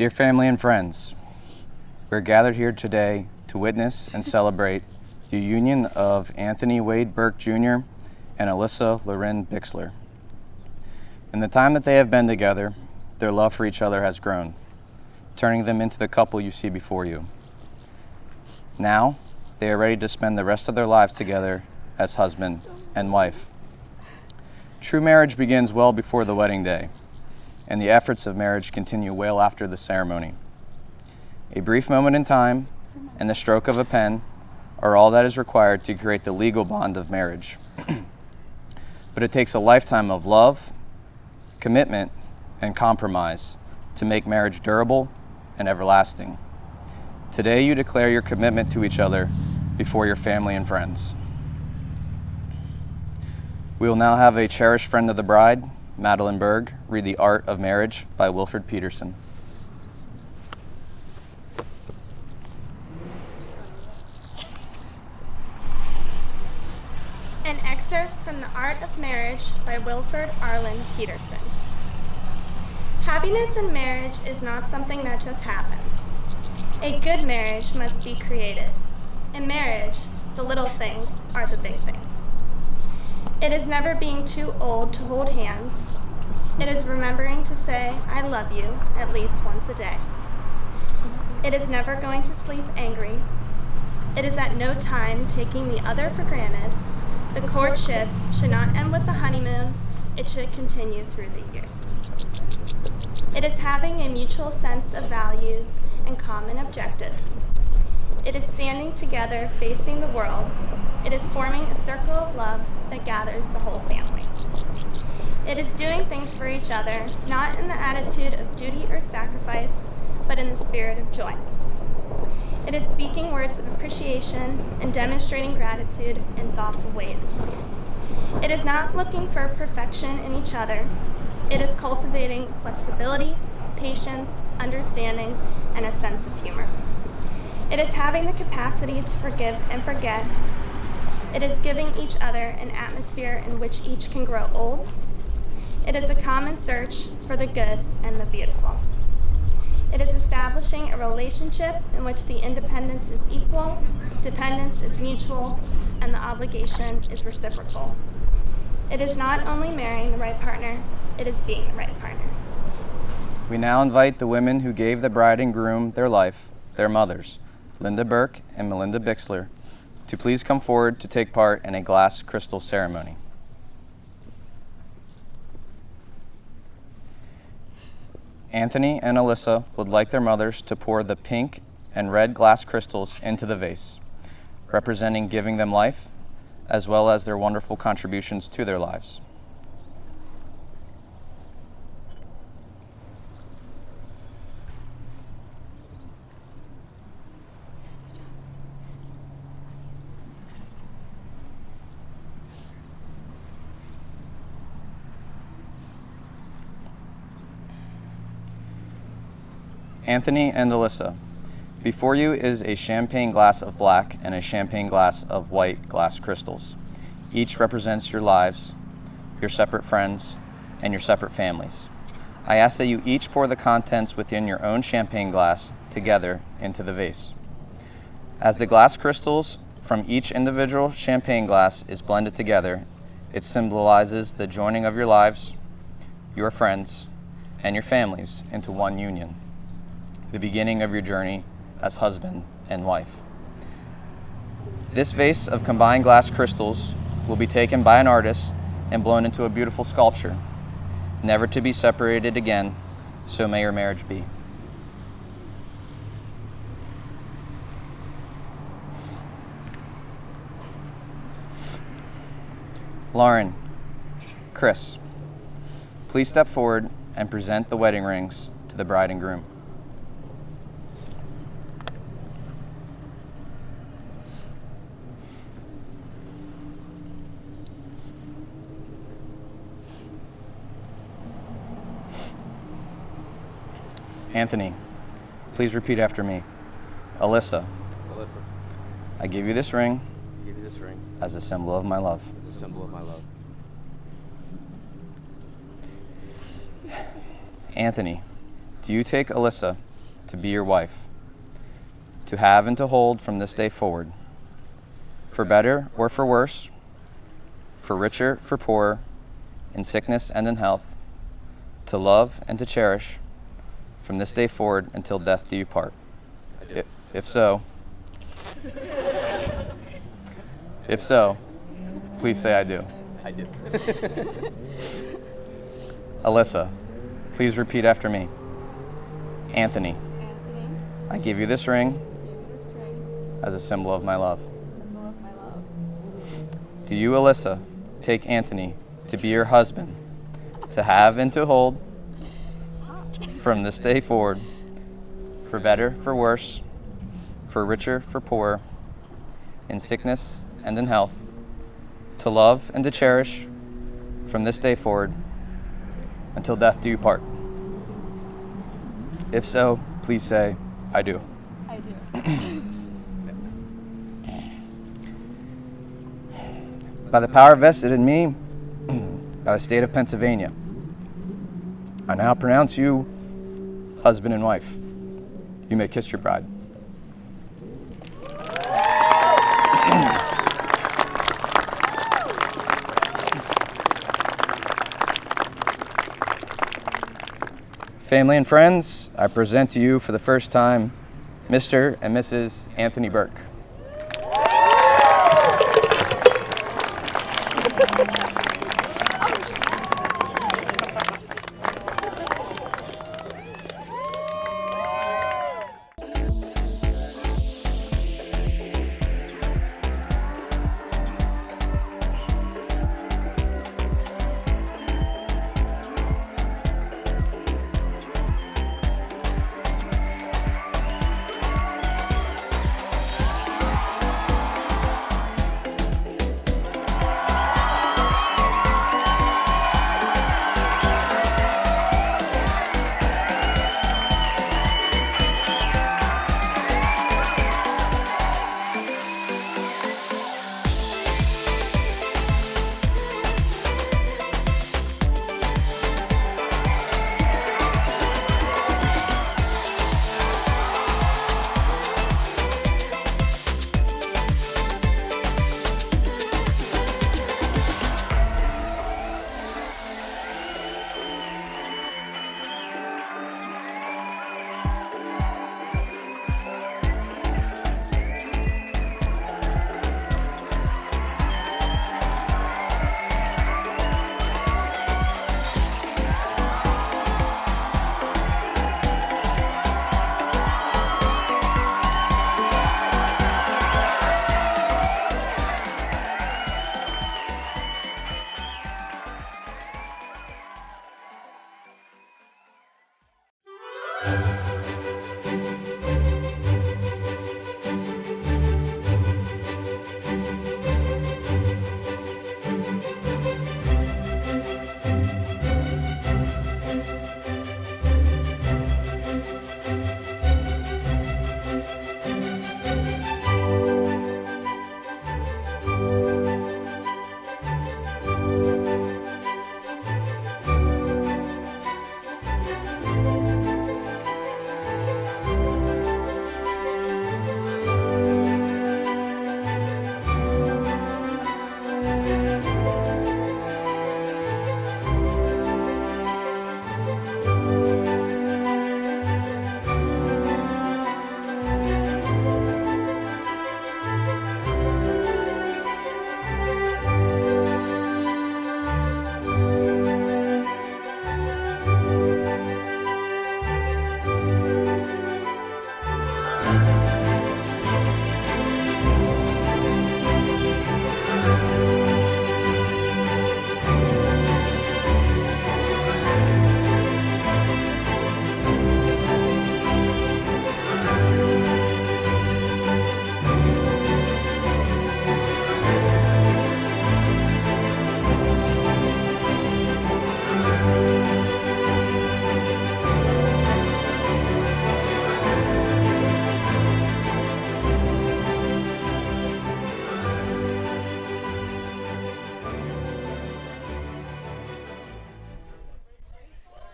Dear family and friends, we're gathered here today to witness and celebrate the union of Anthony Wade Burke Jr. and Alyssa Loren Bixler. In the time that they have been together, their love for each other has grown, turning them into the couple you see before you. Now, they are ready to spend the rest of their lives together as husband and wife. True marriage begins well before the wedding day, and the efforts of marriage continue well after the ceremony. A brief moment in time and the stroke of a pen are all that is required to create the legal bond of marriage. But it takes a lifetime of love, commitment, and compromise to make marriage durable and everlasting. Today you declare your commitment to each other before your family and friends. We will now have a cherished friend of the bride, Madeline Berg, read The Art of Marriage by Wilfred Peterson. An excerpt from The Art of Marriage by Wilfred Arlen Peterson. Happiness in marriage is not something that just happens. A good marriage must be created. In marriage, the little things are the big things. It is never being too old to hold hands. It is remembering to say, I love you, at least once a day. It is never going to sleep angry. It is at no time taking the other for granted. The courtship should not end with the honeymoon. It should continue through the years. It is having a mutual sense of values and common objectives. It is standing together facing the world. It is forming a circle of love that gathers the whole family. It is doing things for each other, not in the attitude of duty or sacrifice, but in the spirit of joy. It is speaking words of appreciation and demonstrating gratitude in thoughtful ways. It is not looking for perfection in each other. It is cultivating flexibility, patience, understanding, and a sense of humor. It is having the capacity to forgive and forget. It is giving each other an atmosphere in which each can grow old. It is a common search for the good and the beautiful. It is establishing a relationship in which the independence is equal, dependence is mutual, and the obligation is reciprocal. It is not only marrying the right partner, it is being the right partner. We now invite the women who gave the bride and groom their life, their mothers, Linda Burke and Melinda Bixler, to please come forward to take part in a glass crystal ceremony. Anthony and Alyssa would like their mothers to pour the pink and red glass crystals into the vase, representing giving them life, as well as their wonderful contributions to their lives. Anthony and Alyssa, before you is a champagne glass of black and a champagne glass of white glass crystals. Each represents your lives, your separate friends, and your separate families. I ask that you each pour the contents within your own champagne glass together into the vase. As the glass crystals from each individual champagne glass is blended together, it symbolizes the joining of your lives, your friends, and your families into one union, the beginning of your journey as husband and wife. This vase of combined glass crystals will be taken by an artist and blown into a beautiful sculpture, never to be separated again, so may your marriage be. Lauren, Chris, please step forward and present the wedding rings to the bride and groom. Anthony, please repeat after me. Alyssa, I give you this ring as a symbol of my love. Anthony, do you take Alyssa to be your wife, to have and to hold from this day forward, for better or for worse, for richer, for poorer, in sickness and in health, to love and to cherish from this day forward until death do you part. If so, please say I do. I do. Alyssa, please repeat after me. Anthony, I give you this ring as a symbol of my love. Do you, Alyssa, take Anthony to be your husband, to have and to hold from this day forward, for better, for worse, for richer, for poorer, in sickness and in health, to love and to cherish from this day forward until death do you part? If so, please say, I do. I do. By the power vested in me by the state of Pennsylvania, I now pronounce you husband and wife. You may kiss your bride. Family and friends, I present to you for the first time Mr. and Mrs. Anthony Burke.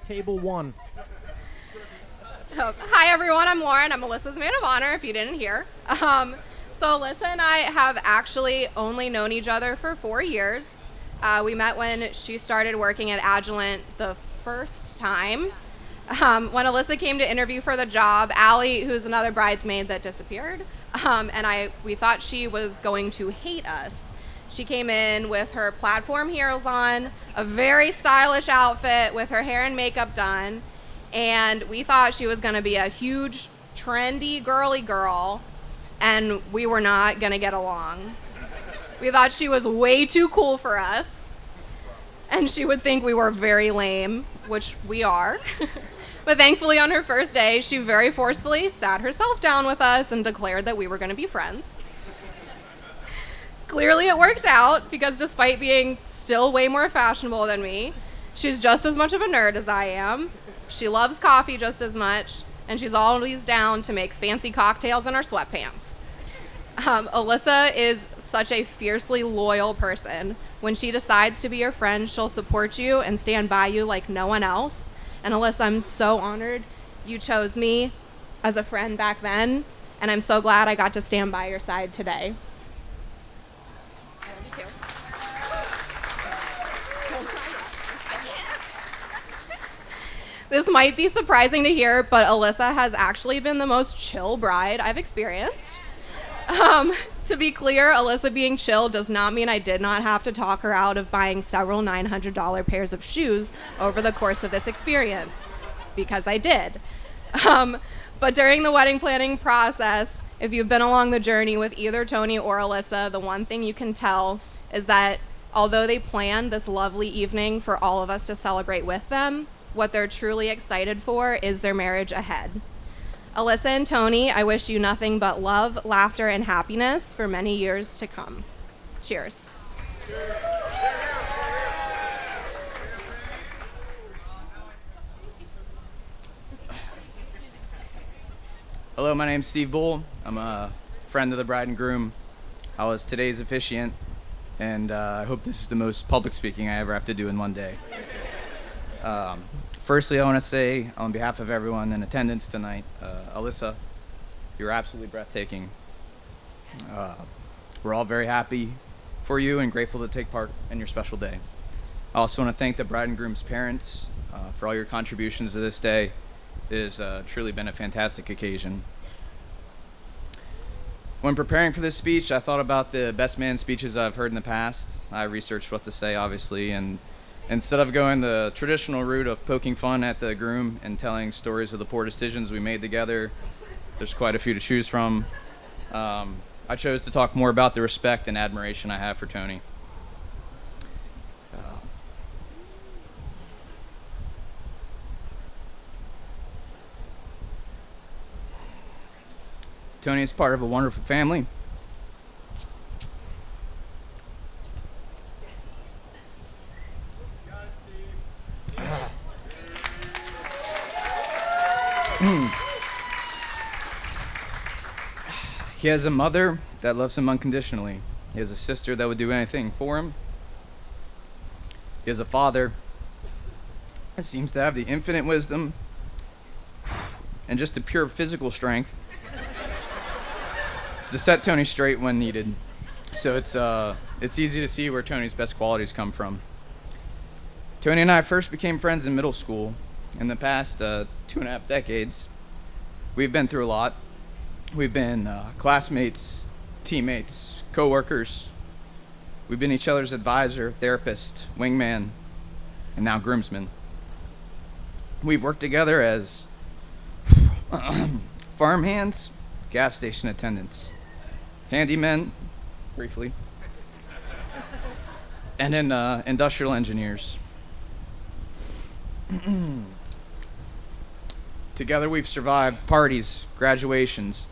Table 1. Hi everyone, I'm Lauren. I'm Alyssa's maid of honor, if you didn't hear. So Alyssa and I have actually only known each other for 4 years. We met when she started working at Agilent the first time. When Alyssa came to interview for the job, Allie, who's another bridesmaid that disappeared, we thought she was going to hate us. She came in with her platform heels on, a very stylish outfit with her hair and makeup done, and we thought she was going to be a huge, trendy, girly girl, and we were not going to get along. We thought she was way too cool for us, and she would think we were very lame, which we are. But thankfully, on her first day, she very forcefully sat herself down with us and declared that we were going to be friends. Clearly, it worked out, because despite being still way more fashionable than me, she's just as much of a nerd as I am. She loves coffee just as much, and she's always down to make fancy cocktails in her sweatpants. Alyssa is such a fiercely loyal person. When she decides to be your friend, she'll support you and stand by you like no one else. And Alyssa, I'm so honored you chose me as a friend back then, and I'm so glad I got to stand by your side today. I love you too. This might be surprising to hear, but Alyssa has actually been the most chill bride I've experienced. To be clear, Alyssa being chill does not mean I did not have to talk her out of buying several $900 pairs of shoes over the course of this experience, because I did. But during the wedding planning process, if you've been along the journey with either Tony or Alyssa, the one thing you can tell is that although they planned this lovely evening for all of us to celebrate with them, what they're truly excited for is their marriage ahead. Alyssa and Tony, I wish you nothing but love, laughter, and happiness for many years to come. Cheers. Hello, my name's Steve Bull. I'm a friend of the bride and groom. I was today's officiant, and I hope this is the most public speaking I ever have to do in one day. Firstly, I want to say, on behalf of everyone in attendance tonight, Alyssa, you're absolutely breathtaking. We're all very happy for you and grateful to take part in your special day. I also want to thank the bride and groom's parents for all your contributions to this day. It has truly been a fantastic occasion. When preparing for this speech, I thought about the best man speeches I've heard in the past. I researched what to say, obviously, and instead of going the traditional route of poking fun at the groom and telling stories of the poor decisions we made together, there's quite a few to choose from. I chose to talk more about the respect and admiration I have for Tony. Tony is part of a wonderful family. He has a mother that loves him unconditionally. He has a sister that would do anything for him. He has a father that seems to have the infinite wisdom and just the pure physical strength to set Tony straight when needed. So it's easy to see where Tony's best qualities come from. Tony and I first became friends in middle school. In the past 2.5 decades, we've been through a lot. We've been classmates, teammates, co-workers. We've been each other's advisor, therapist, wingman, and now groomsman. We've worked together as farmhands, gas station attendants, handymen, briefly, and then industrial engineers. Together we've survived parties, graduations,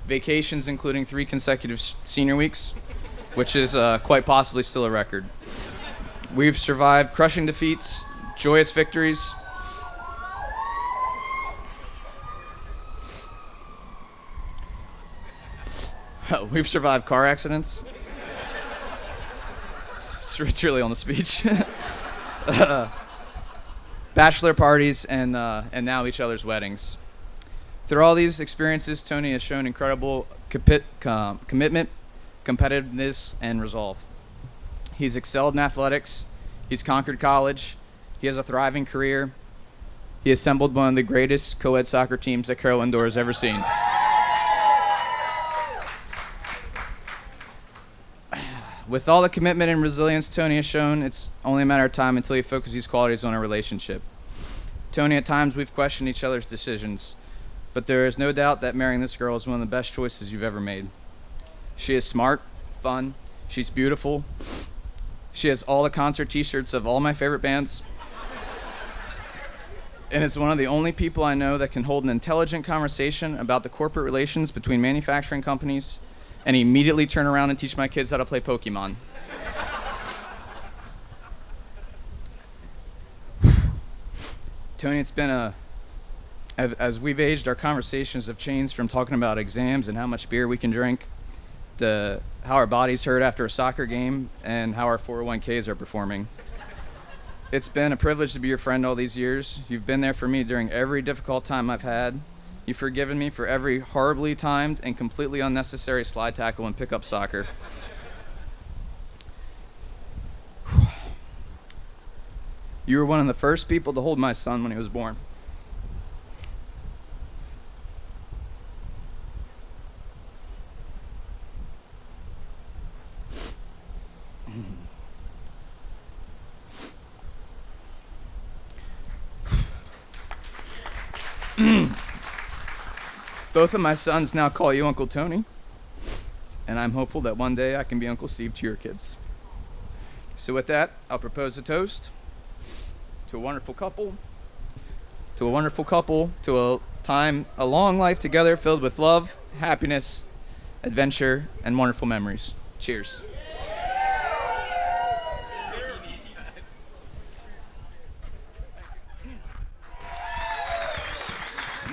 vacations including 3 consecutive senior weeks, which is quite possibly still a record. We've survived crushing defeats, joyous victories, we've survived car accidents. It's really on the speech. Bachelor parties and now each other's weddings. Through all these experiences, Tony has shown incredible commitment, competitiveness, and resolve. He's excelled in athletics. He's conquered college. He has a thriving career. He assembled one of the greatest co-ed soccer teams that Carroll Indoor has ever seen. With all the commitment and resilience Tony has shown, it's only a matter of time until he focuses these qualities on a relationship. Tony, at times we've questioned each other's decisions, but there is no doubt that marrying this girl is one of the best choices you've ever made. She is smart, fun, she's beautiful. She has all the concert t-shirts of all my favorite bands. And is one of the only people I know that can hold an intelligent conversation about the corporate relations between manufacturing companies and immediately turn around and teach my kids how to play Pokemon. Tony, it's been as we've aged, our conversations have changed from talking about exams and how much beer we can drink to how our bodies hurt after a soccer game and how our 401ks are performing. It's been a privilege to be your friend all these years. You've been there for me during every difficult time I've had. You've forgiven me for every horribly timed and completely unnecessary slide tackle in pickup soccer. You were one of the first people to hold my son when he was born. Both of my sons now call you Uncle Tony, and I'm hopeful that one day I can be Uncle Steve to your kids. So with that, I'll propose a toast to a wonderful couple, to a long life together filled with love, happiness, adventure, and wonderful memories. Cheers.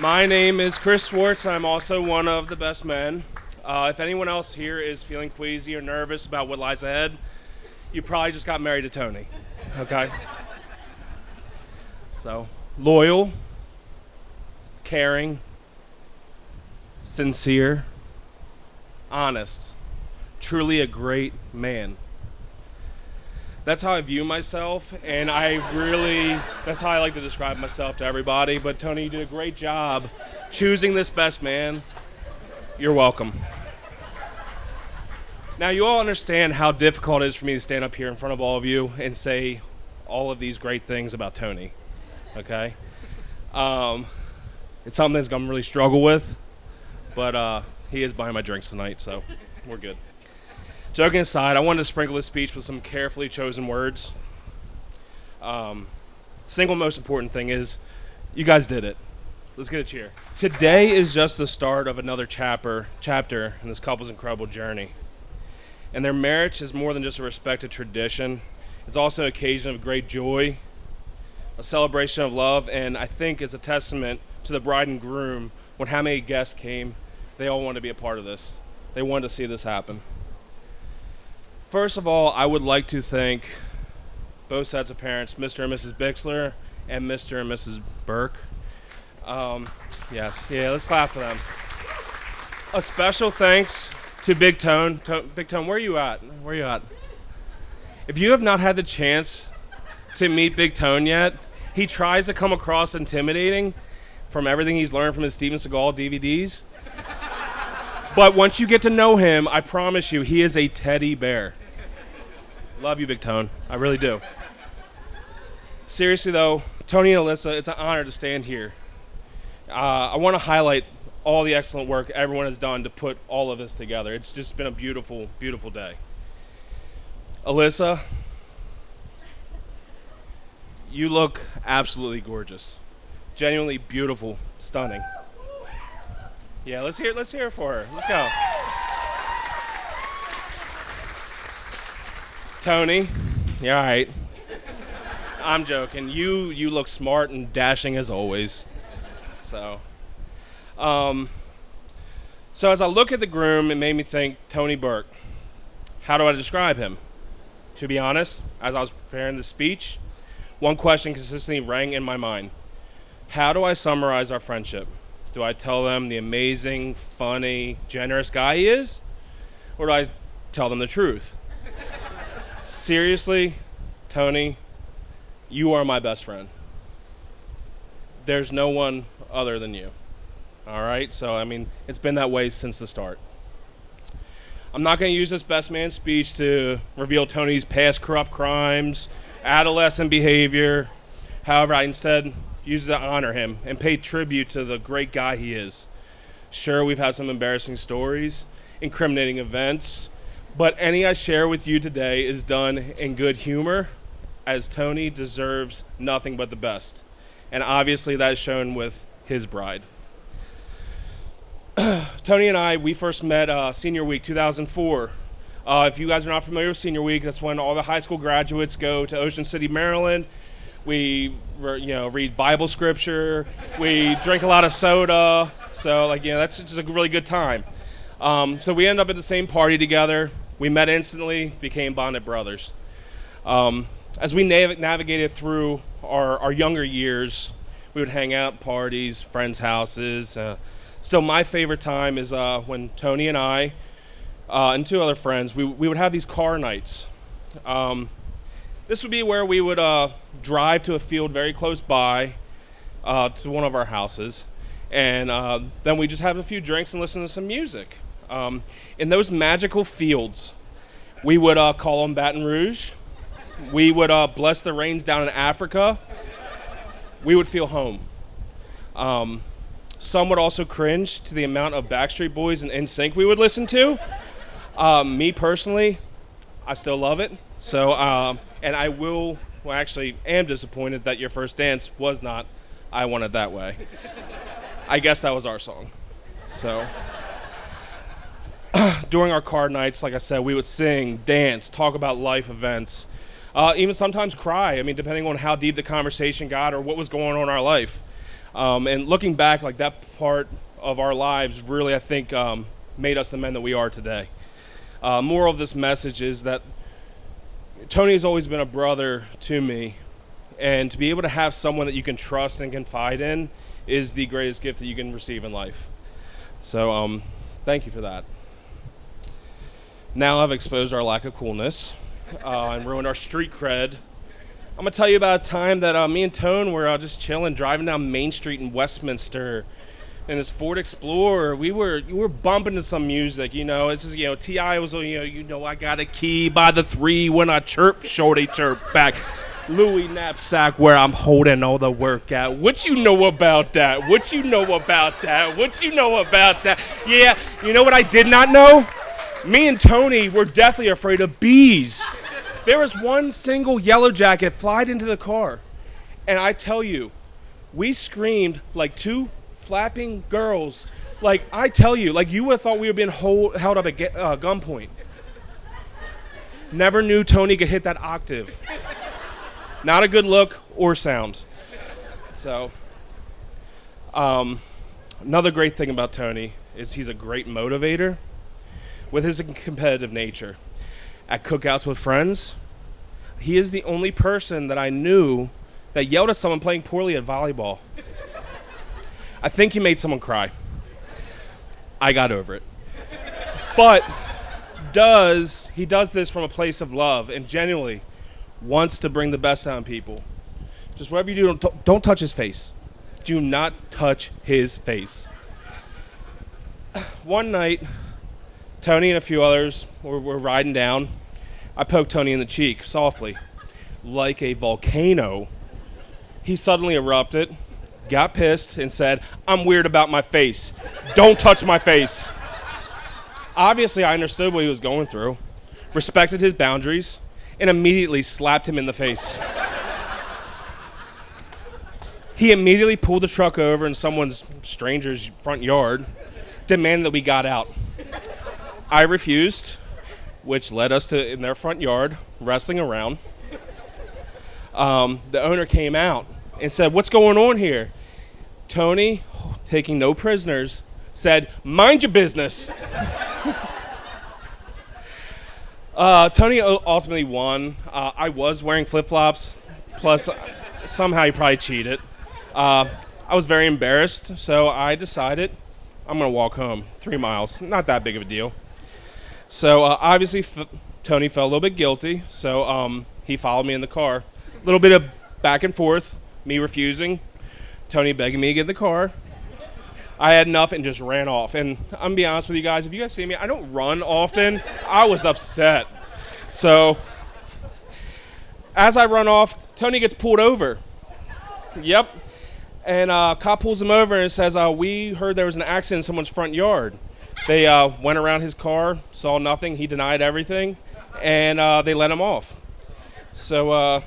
My name is Chris Swartz. I'm also one of the best men. If anyone else here is feeling queasy or nervous about what lies ahead, you probably just got married to Tony, okay? So, loyal, caring, sincere, honest, truly a great man. That's how I view myself, and that's how I like to describe myself to everybody. But Tony, you did a great job choosing this best man. You're welcome. Now, you all understand how difficult it is for me to stand up here in front of all of you and say all of these great things about Tony, okay? It's something that's I'm really struggle with, but he is buying my drinks tonight, so we're good. Joking aside, I wanted to sprinkle this speech with some carefully chosen words. Single most important thing is you guys did it. Let's get a cheer. Today is just the start of another chapter in this couple's incredible journey. And their marriage is more than just a respected tradition. It's also an occasion of great joy, a celebration of love, and I think it's a testament to the bride and groom when how many guests came. They all wanted to be a part of this. They wanted to see this happen. First of all, I would like to thank both sets of parents, Mr. and Mrs. Bixler and Mr. and Mrs. Burke. Let's clap for them. A special thanks to Big Tone. Big Tone, where are you at? If you have not had the chance to meet Big Tone yet, he tries to come across intimidating from everything he's learned from his Steven Seagal DVDs. But once you get to know him, I promise you, he is a teddy bear. Love you, Big Tone. I really do. Seriously, though, Tony and Alyssa, it's an honor to stand here. I want to highlight all the excellent work everyone has done to put all of this together. It's just been a beautiful, beautiful day. Alyssa, you look absolutely gorgeous. Genuinely beautiful, stunning. Yeah, let's hear it for her. Let's go. Tony, you all right? I'm joking. You look smart and dashing as always. So as I look at the groom, it made me think Tony Burke. How do I describe him? To be honest, as I was preparing this speech, one question consistently rang in my mind. How do I summarize our friendship? Do I tell them the amazing, funny, generous guy he is? Or do I tell them the truth? Seriously, Tony, you are my best friend. There's no one other than you. All right? So, I mean, it's been that way since the start. I'm not going to use this best man speech to reveal Tony's past corrupt crimes, adolescent behavior. However, I instead use it to honor him and pay tribute to the great guy he is. Sure, we've had some embarrassing stories, incriminating events, but any I share with you today is done in good humor, as Tony deserves nothing but the best. And obviously that is shown with his bride. Tony and I, we first met Senior Week 2004. If you guys are not familiar with Senior Week, that's when all the high school graduates go to Ocean City, Maryland. We, read Bible scripture. We drink a lot of soda. So, that's just a really good time. So we ended up at the same party together. We met instantly, became bonded brothers. As we navigated through our younger years, we would hang out at parties, friends' houses. So my favorite time is when Tony and I and two other friends, we would have these car nights. This would be where we would drive to a field very close by to one of our houses, and then we just have a few drinks and listen to some music. In those magical fields, we would call them Baton Rouge. We would bless the rains down in Africa. We would feel home. Some would also cringe to the amount of Backstreet Boys and NSYNC we would listen to. Me personally, I still love it. So, and I actually am disappointed that your first dance was not I Want It That Way. I guess that was our song. So, during our car nights, like I said, we would sing, dance, talk about life events, even sometimes cry, depending on how deep the conversation got or what was going on in our life. And looking back, that part of our lives really, I think, made us the men that we are today. Moral of this message is that Tony has always been a brother to me, and to be able to have someone that you can trust and confide in is the greatest gift that you can receive in life. So, thank you for that. Now I've exposed our lack of coolness and ruined our street cred. I'm going to tell you about a time that me and Tone were just chilling, driving down Main Street in Westminster in his Ford Explorer. We were bumping to some music, It's just, T.I. was, I got a key by the 3 when I chirp, shorty chirp back. Louis knapsack where I'm holding all the work at. What you know about that? What you know about that? What you know about that? Yeah, you know what I did not know? Me and Tony were deathly afraid of bees. There was one single yellow jacket flied into the car. And I tell you, we screamed like two flapping girls. I tell you, you would have thought we were being held up at gunpoint. Never knew Tony could hit that octave. Not a good look or sound. So, another great thing about Tony is he's a great motivator with his competitive nature. At cookouts with friends, he is the only person that I knew that yelled at someone playing poorly at volleyball. I think he made someone cry. I got over it. But he does this from a place of love and genuinely wants to bring the best out in people. Just whatever you do, don't touch his face. Do not touch his face. One night, Tony and a few others were riding down. I poked Tony in the cheek softly. Like a volcano, he suddenly erupted, got pissed, and said, "I'm weird about my face. Don't touch my face." Obviously, I understood what he was going through, respected his boundaries, and immediately slapped him in the face. He immediately pulled the truck over in someone's stranger's front yard, demanding that we got out. I refused, which led us to in their front yard, wrestling around. The owner came out and said, "What's going on here?" Tony, taking no prisoners, said, "Mind your business." Tony ultimately won. I was wearing flip-flops, plus somehow he probably cheated. I was very embarrassed, so I decided I'm going to walk home 3 miles. Not that big of a deal. So obviously Tony felt a little bit guilty, so he followed me in the car. A little bit of back and forth, me refusing, Tony begging me to get in the car. I had enough and just ran off. And I'm going to be honest with you guys, if you guys see me, I don't run often. I was upset. So as I run off, Tony gets pulled over. Yep. And cop pulls him over and says, we heard there was an accident in someone's front yard. They went around his car, saw nothing. He denied everything, and they let him off. So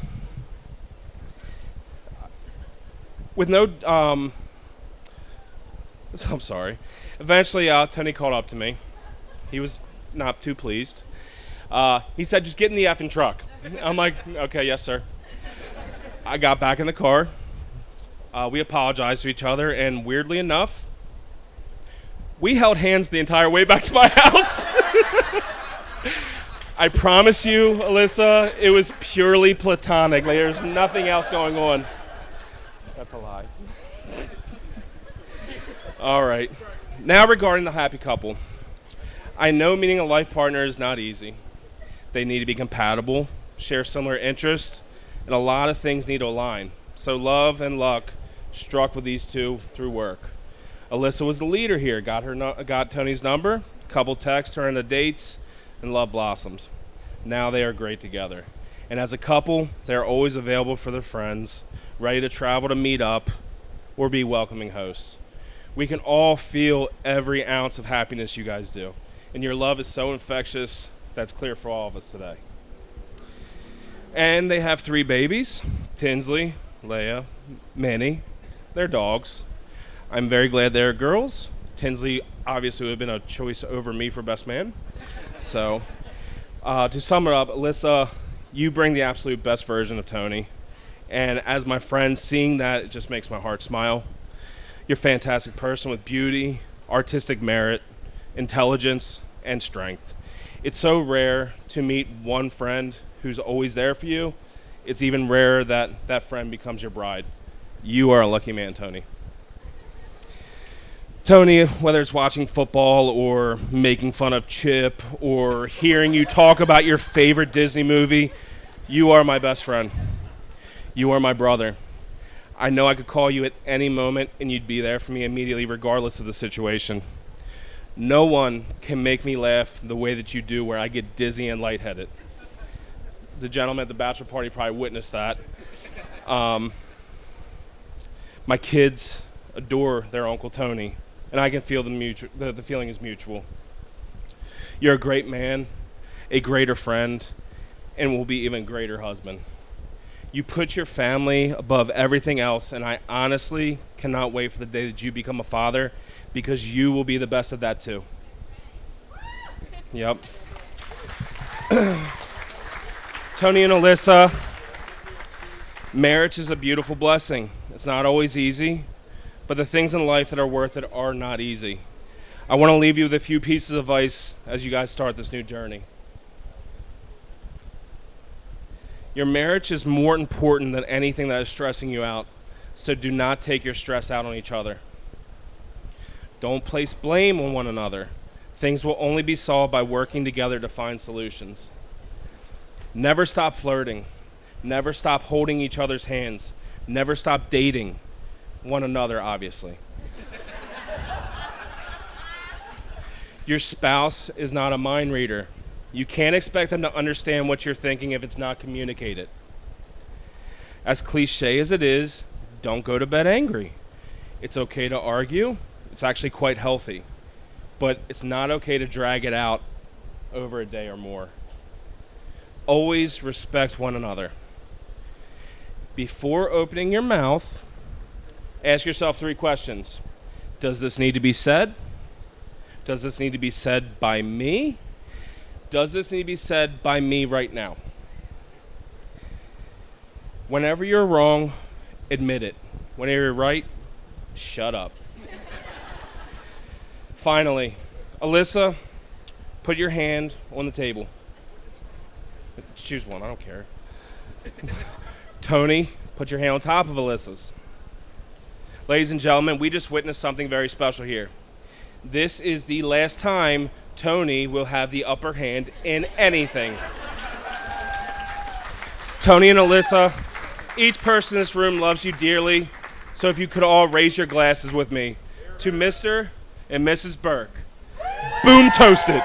with no, I'm sorry. Eventually, Tony called up to me. He was not too pleased. He said, just get in the effing truck. I'm like, okay, yes, sir. I got back in the car. We apologized to each other, and weirdly enough, we held hands the entire way back to my house. I promise you, Alyssa, it was purely platonic. Like, there's nothing else going on. That's a lie. All right. Now regarding the happy couple. I know meeting a life partner is not easy. They need to be compatible, share similar interests, and a lot of things need to align. So love and luck struck with these two through work. Alyssa was the leader here, got Tony's number, couple texts, turned into dates, and love blossomed. Now they are great together. And as a couple, they're always available for their friends, ready to travel to meet up or be welcoming hosts. We can all feel every ounce of happiness you guys do. And your love is so infectious, that's clear for all of us today. And they have 3 babies, Tinsley, Leia, Minnie. They're dogs. I'm very glad they're girls. Tinsley obviously would have been a choice over me for best man. So to sum it up, Alyssa, you bring the absolute best version of Tony. And as my friend, seeing that, it just makes my heart smile. You're a fantastic person with beauty, artistic merit, intelligence, and strength. It's so rare to meet one friend who's always there for you. It's even rarer that that friend becomes your bride. You are a lucky man, Tony. Tony, whether it's watching football or making fun of Chip or hearing you talk about your favorite Disney movie, you are my best friend. You are my brother. I know I could call you at any moment and you'd be there for me immediately regardless of the situation. No one can make me laugh the way that you do where I get dizzy and lightheaded. The gentleman at the bachelor party probably witnessed that. My kids adore their Uncle Tony, and I can feel the feeling is mutual. You're a great man, a greater friend, and will be even greater husband. You put your family above everything else, and I honestly cannot wait for the day that you become a father because you will be the best of that too. Yep. Tony and Alyssa, marriage is a beautiful blessing. It's not always easy, but the things in life that are worth it are not easy. I want to leave you with a few pieces of advice as you guys start this new journey. Your marriage is more important than anything that is stressing you out, so do not take your stress out on each other. Don't place blame on one another. Things will only be solved by working together to find solutions. Never stop flirting. Never stop holding each other's hands. Never stop dating one another, obviously. Your spouse is not a mind reader. You can't expect them to understand what you're thinking if it's not communicated. As cliche as it is, don't go to bed angry. It's okay to argue. It's actually quite healthy. But it's not okay to drag it out over a day or more. Always respect one another. Before opening your mouth, ask yourself 3 questions. Does this need to be said? Does this need to be said by me? Does this need to be said by me right now? Whenever you're wrong, admit it. Whenever you're right, shut up. Finally, Alyssa, put your hand on the table. Choose one, I don't care. Tony, put your hand on top of Alyssa's. Ladies and gentlemen, we just witnessed something very special here. This is the last time Tony will have the upper hand in anything. Tony and Alyssa, each person in this room loves you dearly, so if you could all raise your glasses with me to Mr. and Mrs. Burke. Boom toasted.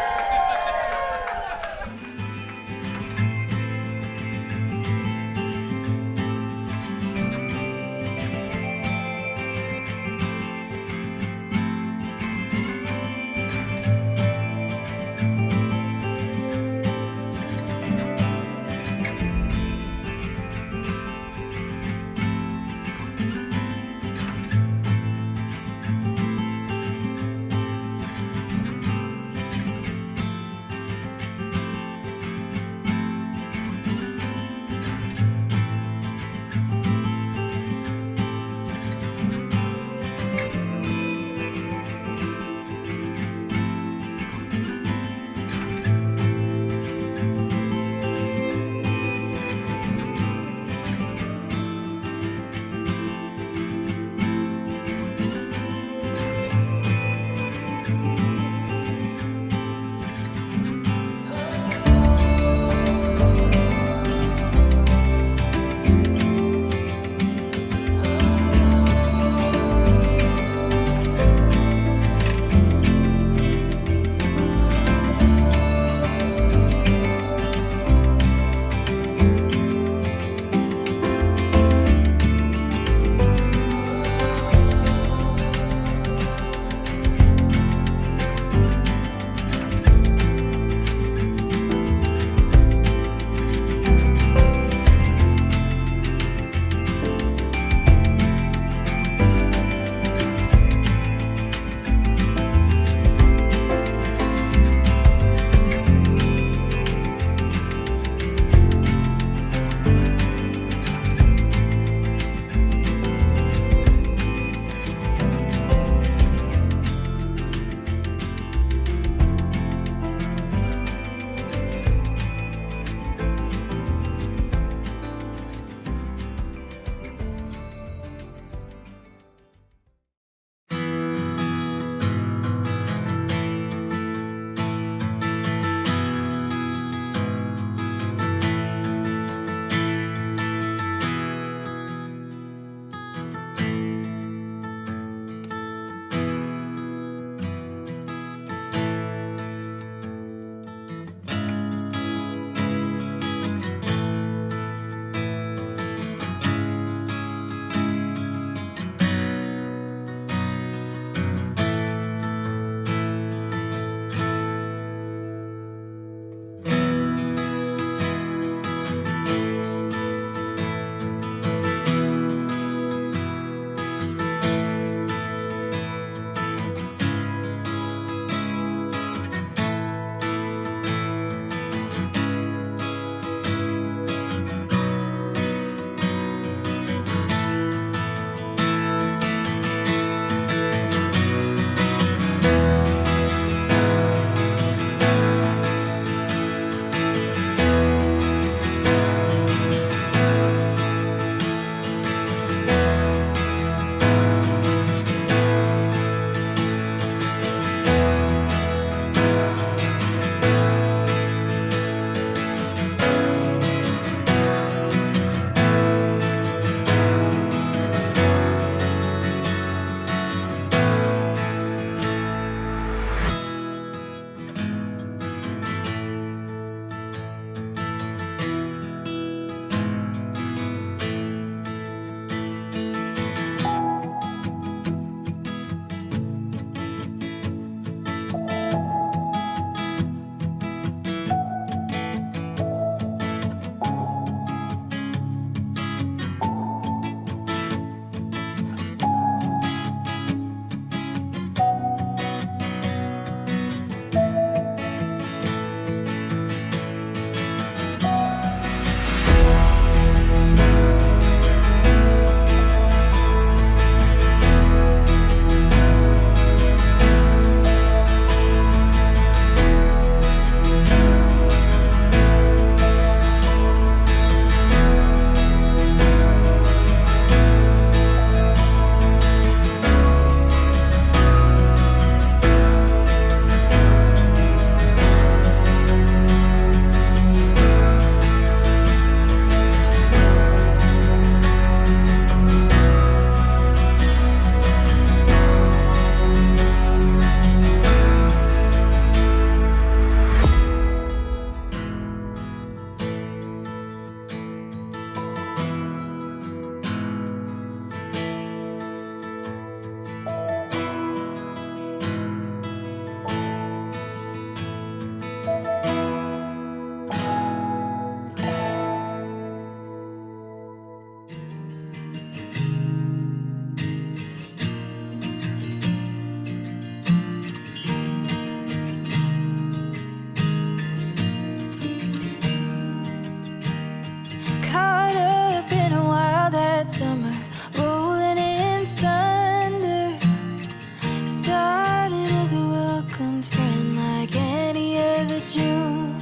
new.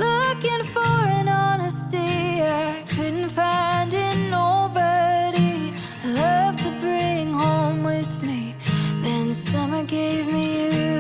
Looking for an honesty I couldn't find in nobody. I love to bring home with me. Then summer gave me you.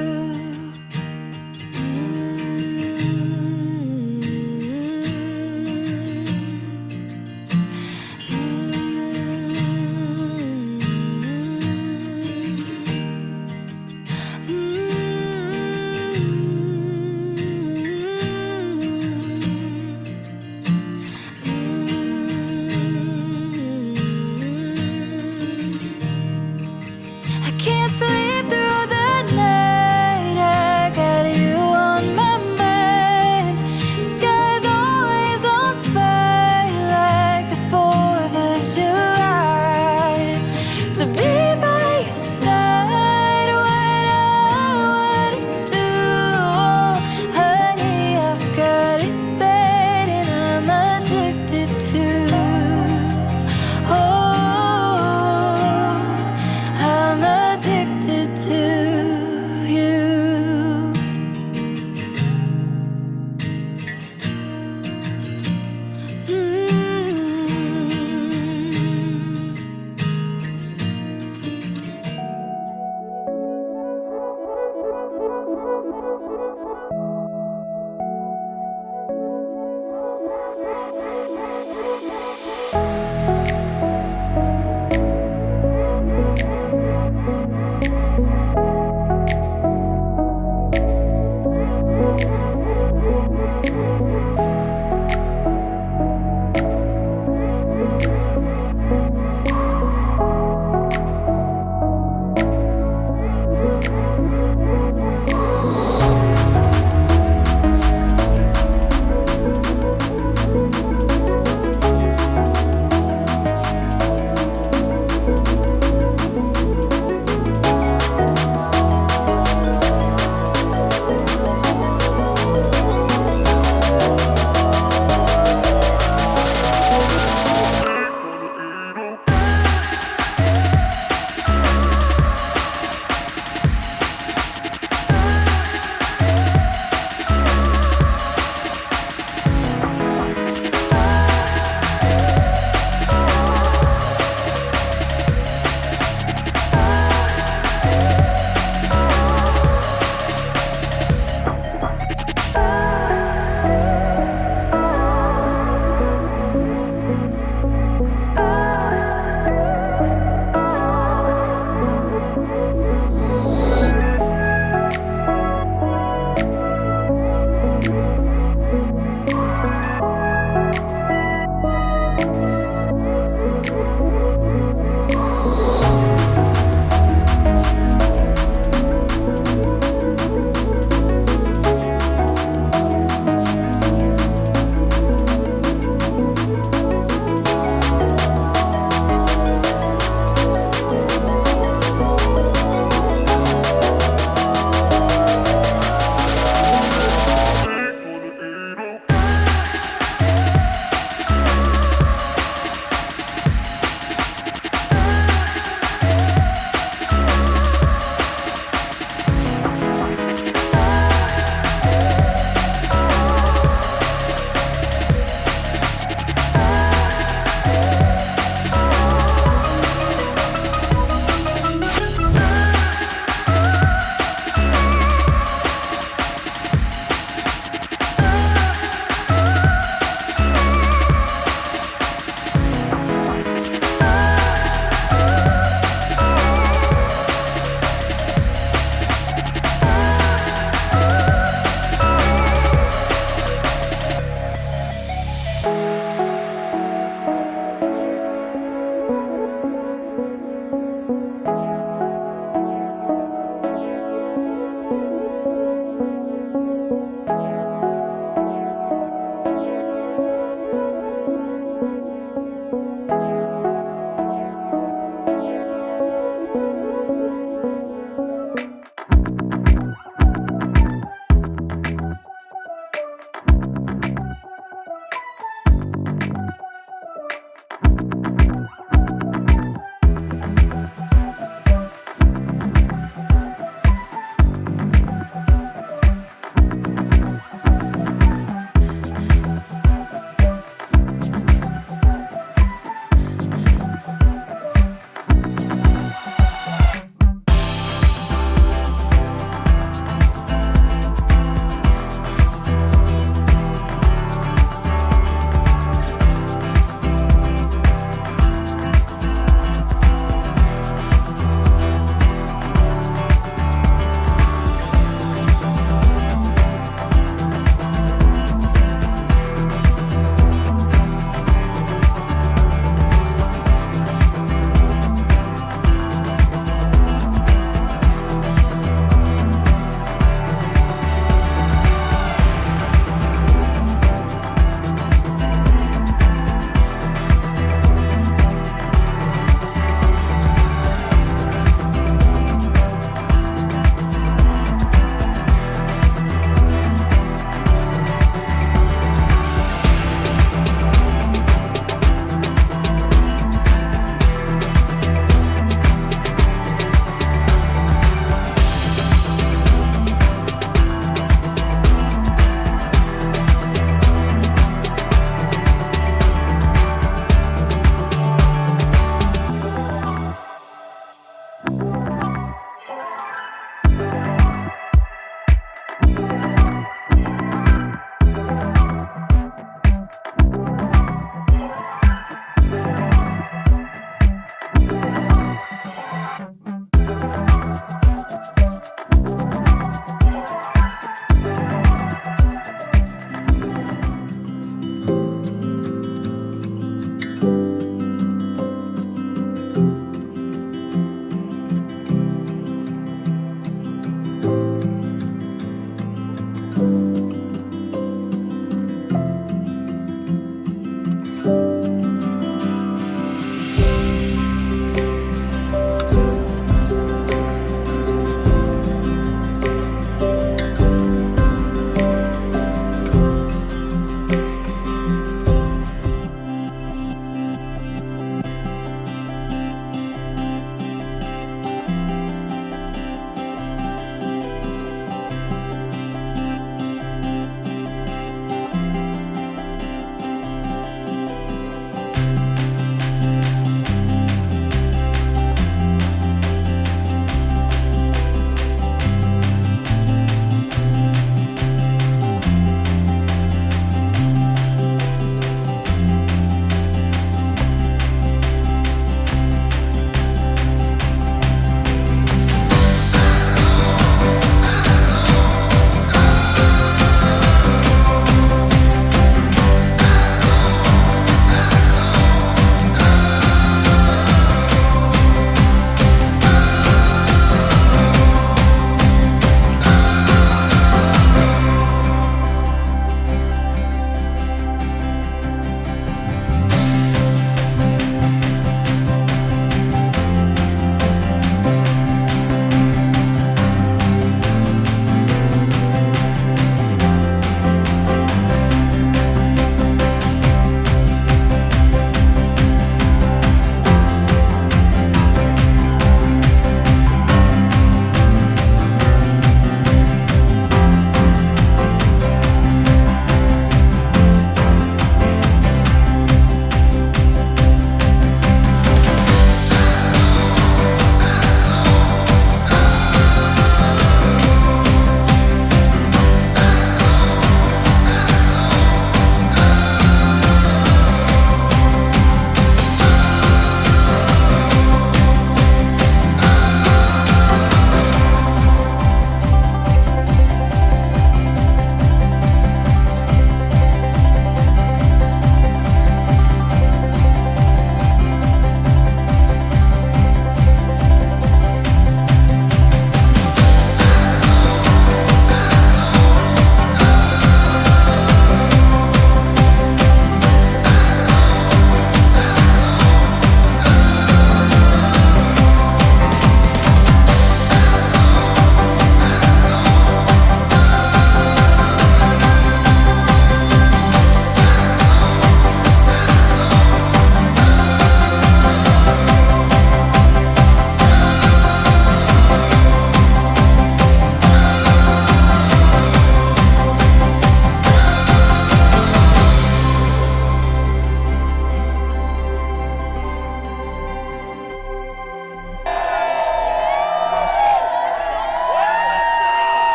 you.